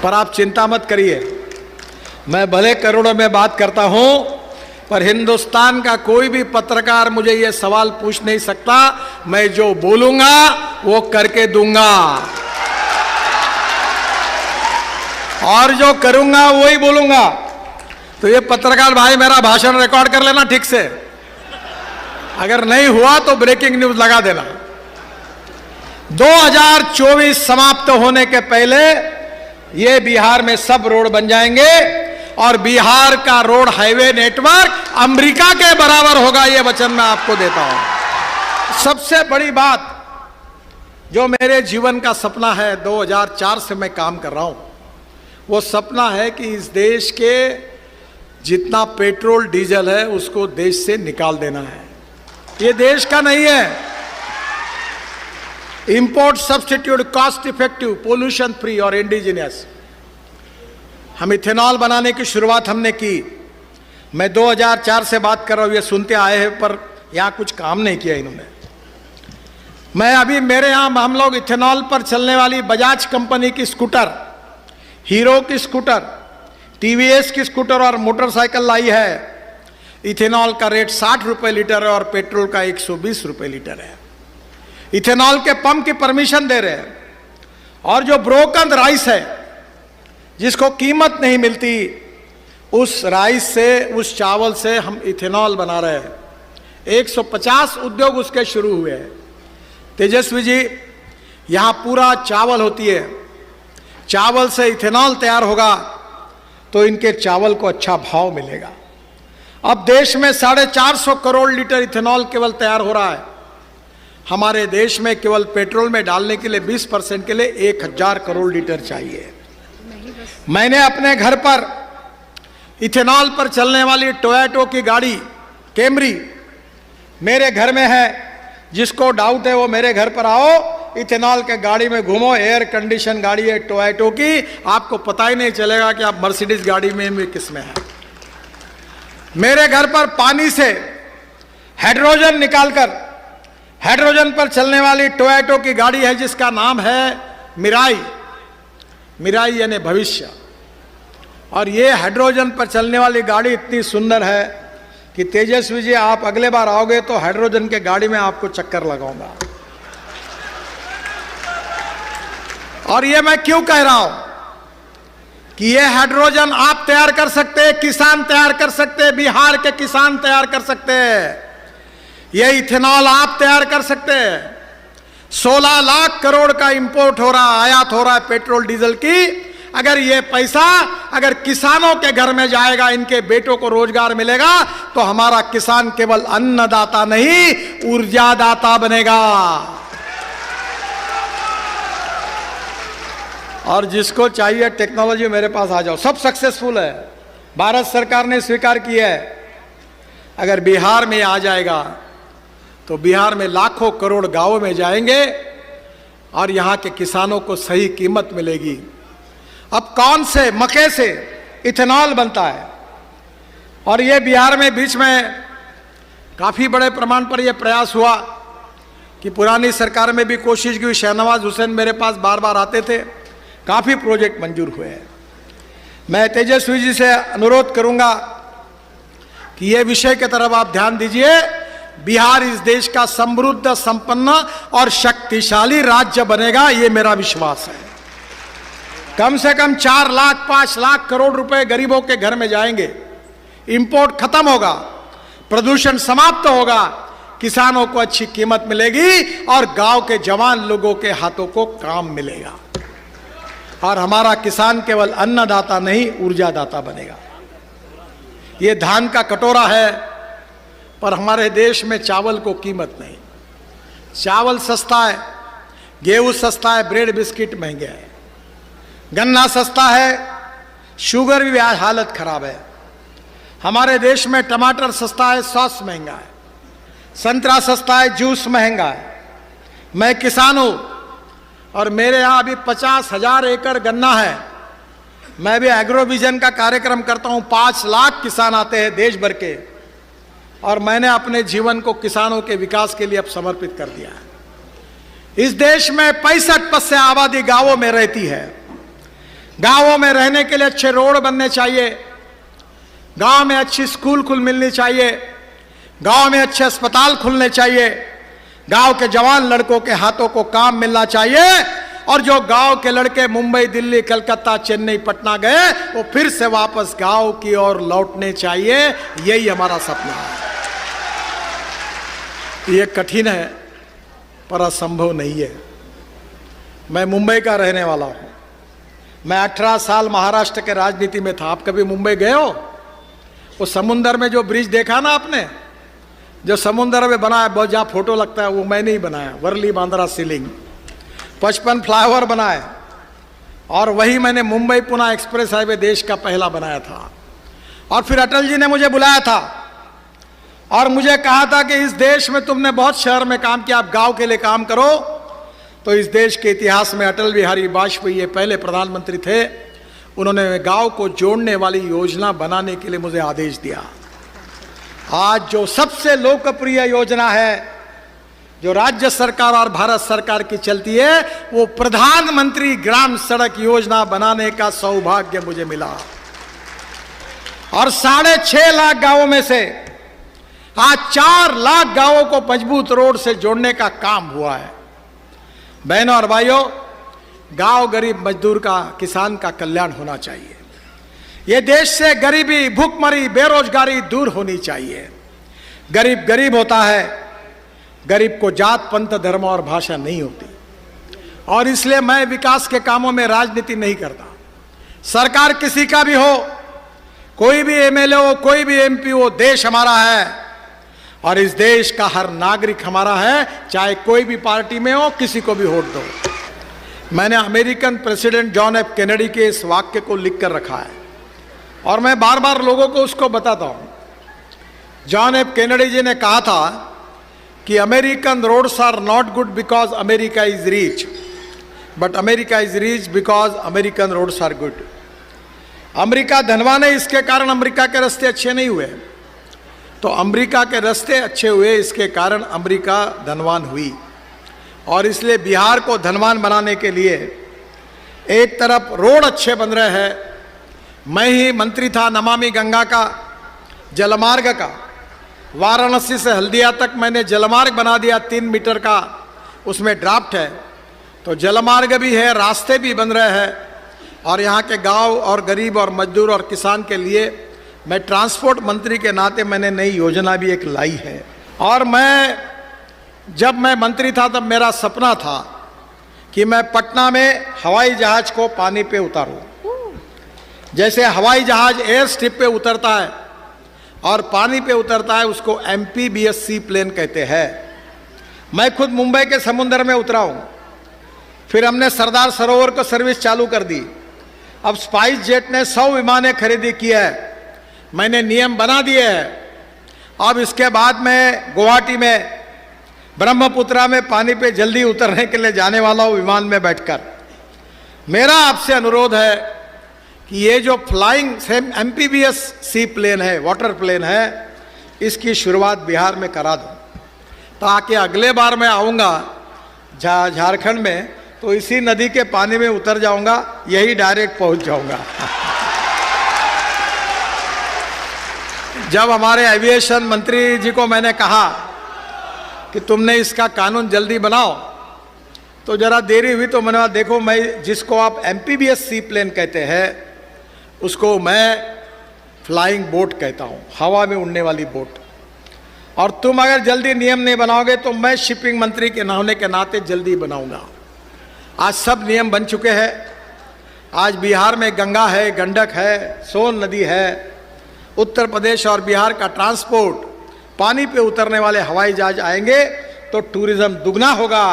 पर आप चिंता मत करिए, मैं भले करोड़ों में बात करता हूं, पर हिंदुस्तान का कोई भी पत्रकार मुझे यह सवाल पूछ नहीं सकता। मैं जो बोलूंगा वो करके दूंगा, और जो करूंगा वही बोलूंगा। तो ये पत्रकार भाई मेरा भाषण रिकॉर्ड कर लेना ठीक से, अगर नहीं हुआ तो ब्रेकिंग न्यूज लगा देना। 2024 समाप्त होने के पहले ये बिहार में सब रोड बन जाएंगे और बिहार का रोड हाईवे नेटवर्क अमेरिका के बराबर होगा, ये वचन मैं आपको देता हूं। सबसे बड़ी बात जो मेरे जीवन का सपना है, 2004 से मैं काम कर रहा हूं, वो सपना है कि इस देश के जितना पेट्रोल डीजल है उसको देश से निकाल देना है। ये देश का नहीं है। Import substitute, cost effective, pollution free और इंडिजिनियस। हम इथेनॉल बनाने की शुरुआत हमने की। मैं 2004 से बात कर रहा हूं, ये सुनते आए हैं, पर यहां कुछ काम नहीं किया इन्होंने। मैं अभी मेरे यहां हम लोग इथेनॉल पर चलने वाली बजाज कंपनी की स्कूटर, हीरो की स्कूटर, टीवीएस की स्कूटर और मोटरसाइकिल लाई है। इथेनॉल का रेट 60 रुपए लीटर है और पेट्रोल का 120 रुपए लीटर है। इथेनॉल के पंप की परमिशन दे रहे हैं। और जो ब्रोकन राइस है, जिसको कीमत नहीं मिलती, उस राइस से, उस चावल से हम इथेनॉल बना रहे हैं। 150 उद्योग उसके शुरू हुए हैं। तेजस्वी जी, यहां पूरा चावल होती है, चावल से इथेनॉल तैयार होगा तो इनके चावल को अच्छा भाव मिलेगा। अब देश में 450 करोड़ लीटर इथेनॉल केवल तैयार हो रहा है। हमारे देश में केवल पेट्रोल में डालने के लिए 20% के लिए 1000 करोड़ लीटर चाहिए। मैंने अपने घर पर इथेनॉल पर चलने वाली टोयोटा की गाड़ी कैमरी मेरे घर में है। जिसको डाउट है वो मेरे घर पर आओ, इथेनॉल के गाड़ी में घूमो। एयर कंडीशन गाड़ी है टोयोटा की, आपको पता ही नहीं चलेगा कि आप मर्सिडीज गाड़ी में किस में है। मेरे घर पर पानी से हाइड्रोजन निकालकर हाइड्रोजन पर चलने वाली टोयोटा की गाड़ी है, जिसका नाम है मिराई। मिराई यानी भविष्य। और ये हाइड्रोजन पर चलने वाली गाड़ी इतनी सुंदर है कि तेजस्वी जी, आप अगले बार आओगे तो हाइड्रोजन के गाड़ी में आपको चक्कर लगाऊंगा। और ये मैं क्यों कह रहा हूं कि ये हाइड्रोजन आप तैयार कर सकते हैं, किसान तैयार कर सकते हैं, बिहार के किसान तैयार कर सकते हैं। ये इथेनॉल आप तैयार कर सकते हैं। 16 लाख करोड़ का इंपोर्ट हो रहा, आयात हो रहा है पेट्रोल डीजल की। अगर ये पैसा अगर किसानों के घर में जाएगा, इनके बेटों को रोजगार मिलेगा, तो हमारा किसान केवल अन्नदाता नहीं, ऊर्जादाता बनेगा। और जिसको चाहिए टेक्नोलॉजी, मेरे पास आ जाओ, सब सक्सेसफुल है। भारत सरकार ने स्वीकार किया है। अगर बिहार में आ जाएगा तो बिहार में लाखों करोड़ गांवों में जाएंगे और यहां के किसानों को सही कीमत मिलेगी। अब कौन से मक्के से इथेनॉल बनता है, और ये बिहार में बीच में काफी बड़े प्रमाण पर यह प्रयास हुआ कि पुरानी सरकार में भी कोशिश की। शहनवाज हुसैन मेरे पास बार बार आते थे, काफी प्रोजेक्ट मंजूर हुए हैं। मैं तेजस्वी जी से अनुरोध करूंगा कि यह विषय की तरफ आप ध्यान दीजिए। बिहार इस देश का समृद्ध, संपन्न और शक्तिशाली राज्य बनेगा, यह मेरा विश्वास है। कम से कम 4 लाख 5 लाख करोड़ रुपए गरीबों के घर में जाएंगे। इंपोर्ट खत्म होगा, प्रदूषण समाप्त होगा, किसानों को अच्छी कीमत मिलेगी और गांव के जवान लोगों के हाथों को काम मिलेगा। और हमारा किसान केवल अन्नदाता नहीं, ऊर्जादाता बनेगा। ये धान का कटोरा है, पर हमारे देश में चावल को कीमत नहीं। चावल सस्ता है, गेहूं सस्ता है, ब्रेड बिस्किट महंगे हैं, गन्ना सस्ता है, शुगर भी हालत खराब है। हमारे देश में टमाटर सस्ता है, सॉस महंगा है, संतरा सस्ता है, जूस महंगा है। मैं किसान हूं और मेरे यहां अभी 50,000 एकड़ गन्ना है। मैं भी एग्रो विजन का कार्यक्रम करता हूं। 5 लाख किसान आते हैं देश भर के, और मैंने अपने जीवन को किसानों के विकास के लिए अब समर्पित कर दिया है। इस देश में 65% आबादी गांवों में रहती है। गांवों में रहने के लिए अच्छे रोड बनने चाहिए, गांव में अच्छी स्कूल मिलनी चाहिए, गांव में अच्छे अस्पताल खुलने चाहिए, गांव के जवान लड़कों के हाथों को काम मिलना चाहिए, और जो गांव के लड़के मुंबई, दिल्ली, कलकत्ता, चेन्नई, पटना गए वो फिर से वापस गांव की ओर लौटने चाहिए। यही हमारा सपना है। ये कठिन है पर असंभव नहीं है। मैं मुंबई का रहने वाला हूं। मैं 18 साल महाराष्ट्र के राजनीति में था। आप कभी मुंबई गए हो? वो समुंदर में जो ब्रिज देखा ना आपने, जो समुंदर में बना है, बहुत जहाँ फोटो लगता है, वो मैंने ही बनाया। वर्ली बांद्रा सीलिंग 55 फ्लाईओवर बनाए, और वही मैंने मुंबई पुणे एक्सप्रेस हाईवे देश का पहला बनाया था। और फिर अटल जी ने मुझे बुलाया था और मुझे कहा था कि इस देश में तुमने बहुत शहर में काम किया, आप गांव के लिए काम करो। तो इस देश के इतिहास में अटल बिहारी वाजपेयी पहले प्रधानमंत्री थे। उन्होंने गांव को जोड़ने वाली योजना बनाने के लिए मुझे आदेश दिया। आज जो सबसे लोकप्रिय योजना है, जो राज्य सरकार और भारत सरकार की चलती है, वो प्रधानमंत्री ग्राम सड़क योजना बनाने का सौभाग्य मुझे मिला। और 6.5 लाख गांवों में से आज 4 लाख गांवों को मजबूत रोड से जोड़ने का काम हुआ है। बहनों और भाइयों, गांव गरीब मजदूर का, किसान का कल्याण होना चाहिए। ये देश से गरीबी, भूखमरी, बेरोजगारी दूर होनी चाहिए। गरीब गरीब होता है, गरीब को जात, पंथ, धर्म और भाषा नहीं होती। और इसलिए मैं विकास के कामों में राजनीति नहीं करता। सरकार किसी का भी हो, कोई भी एमएलए हो, कोई भी एमपी हो, देश हमारा है और इस देश का हर नागरिक हमारा है, चाहे कोई भी पार्टी में हो, किसी को भी वोट दो। मैंने American president John F Kennedy के इस वाक्य को लिख कर रखा है और मैं बार बार लोगों को उसको बताता हूं। जॉन एफ कैनेडी जी ने कहा था कि American roads are not good because America is rich, but America is rich because American roads are good. America धनवान है, इसके कारण अमेरिका के रास्ते अच्छे नहीं हुए। तो अमेरिका के रास्ते अच्छे हुए, इसके कारण अमेरिका धनवान हुई। और इसलिए बिहार को धनवान बनाने के लिए एक तरफ रोड अच्छे बन रहे हैं। मैं ही मंत्री था नमामि गंगा का, जलमार्ग का। वाराणसी से हल्दिया तक मैंने जलमार्ग बना दिया 3 मीटर का, उसमें ड्राफ्ट है। तो जलमार्ग भी है, रास्ते भी बन रहे हैं। और यहाँ के गांव और गरीब और मजदूर और किसान के लिए मैं ट्रांसपोर्ट मंत्री के नाते मैंने नई योजना भी एक लाई है। और जब मैं मंत्री था तब मेरा सपना था कि मैं पटना में हवाई जहाज को पानी पे उतारूं। जैसे हवाई जहाज एयर स्ट्रिप पे उतरता है और पानी पे उतरता है, उसको एमपीबीएस सी प्लेन कहते हैं। मैं खुद मुंबई के समुद्र में उतरा हूं। फिर हमने सरदार सरोवर को सर्विस चालू कर दी। अब स्पाइस जेट ने 100 विमानें खरीदी की है। मैंने नियम बना दिए हैं। अब इसके बाद मैं गुवाहाटी में ब्रह्मपुत्रा में पानी पे जल्दी उतरने के लिए जाने वाला हूँ विमान में बैठकर। मेरा आपसे अनुरोध है कि ये जो फ्लाइंग एमपीबीएस सी प्लेन है, वाटर प्लेन है, इसकी शुरुआत बिहार में करा दो, ताकि अगले बार मैं आऊँगा झारखंड में तो इसी नदी के पानी में उतर जाऊँगा, यही डायरेक्ट पहुँच जाऊँगा। जब हमारे एविएशन मंत्री जी को मैंने कहा कि तुमने इसका कानून जल्दी बनाओ, तो जरा देरी हुई। तो मैंने कहा देखो, मैं जिसको आप एमपीबीएस सी प्लेन कहते हैं उसको मैं फ्लाइंग बोट कहता हूँ, हवा में उड़ने वाली बोट। और तुम अगर जल्दी नियम नहीं बनाओगे तो मैं शिपिंग मंत्री के होने के नाते जल्दी बनाऊंगा। आज सब नियम बन चुके हैं। आज बिहार में गंगा है, गंडक है, सोन नदी है। उत्तर प्रदेश और बिहार का ट्रांसपोर्ट, पानी पे उतरने वाले हवाई जहाज आएंगे तो टूरिज्म दुगना होगा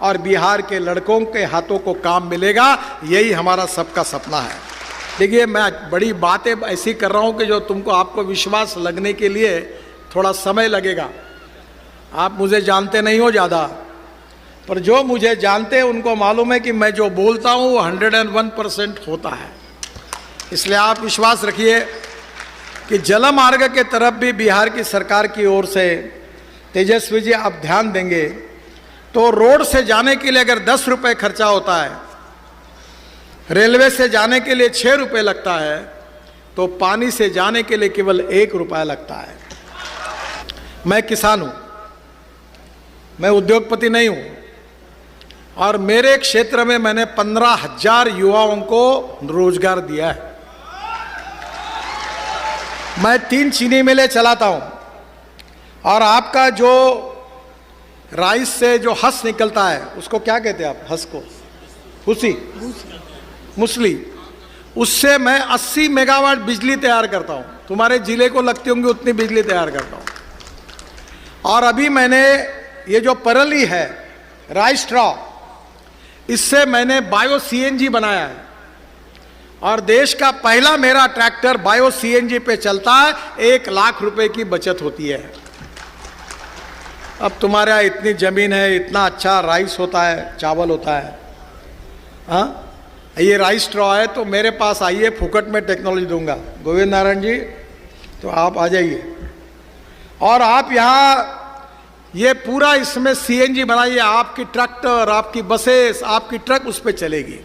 और बिहार के लड़कों के हाथों को काम मिलेगा। यही हमारा सबका सपना है। देखिए, मैं बड़ी बातें ऐसी कर रहा हूँ कि जो आपको विश्वास लगने के लिए थोड़ा समय लगेगा। आप मुझे जानते नहीं हो ज़्यादा, पर जो मुझे जानते हैं उनको मालूम है कि मैं जो बोलता हूँ वो 101% होता है। इसलिए आप विश्वास रखिए कि जलमार्ग के तरफ भी बिहार की सरकार की ओर से तेजस्वी जी आप ध्यान देंगे तो रोड से जाने के लिए अगर 10 रुपये खर्चा होता है रेलवे से जाने के लिए 6 रुपये लगता है, तो पानी से जाने के लिए केवल 1 रुपया लगता है। मैं किसान हूं, मैं उद्योगपति नहीं हूं, और मेरे क्षेत्र में मैंने 15,000 युवाओं को रोजगार दिया है। मैं 3 चीनी मिलें चलाता हूं, और आपका जो राइस से जो हस निकलता है उसको क्या कहते हैं आप? हस को भूसी, मूसली, उससे मैं 80 मेगावाट बिजली तैयार करता हूं। तुम्हारे जिले को लगती होंगी उतनी बिजली तैयार करता हूं। और अभी मैंने ये जो परली है राइस स्ट्रॉ, इससे मैंने बायो सीएनजी बनाया है, और देश का पहला मेरा ट्रैक्टर बायो सीएनजी पे चलता है। 1 लाख रुपए की बचत होती है। अब तुम्हारे यहाँ इतनी जमीन है, इतना अच्छा राइस होता है, चावल होता है, हाँ, ये राइस स्ट्रॉ है, तो मेरे पास आइए, फुकट में टेक्नोलॉजी दूंगा। गोविंद नारायण जी, तो आप आ जाइए, और आप यहाँ ये पूरा इसमें सीएनजी बनाइए। आपकी ट्रैक्टर, आपकी बसेस, आपकी ट्रक उस पर चलेगी।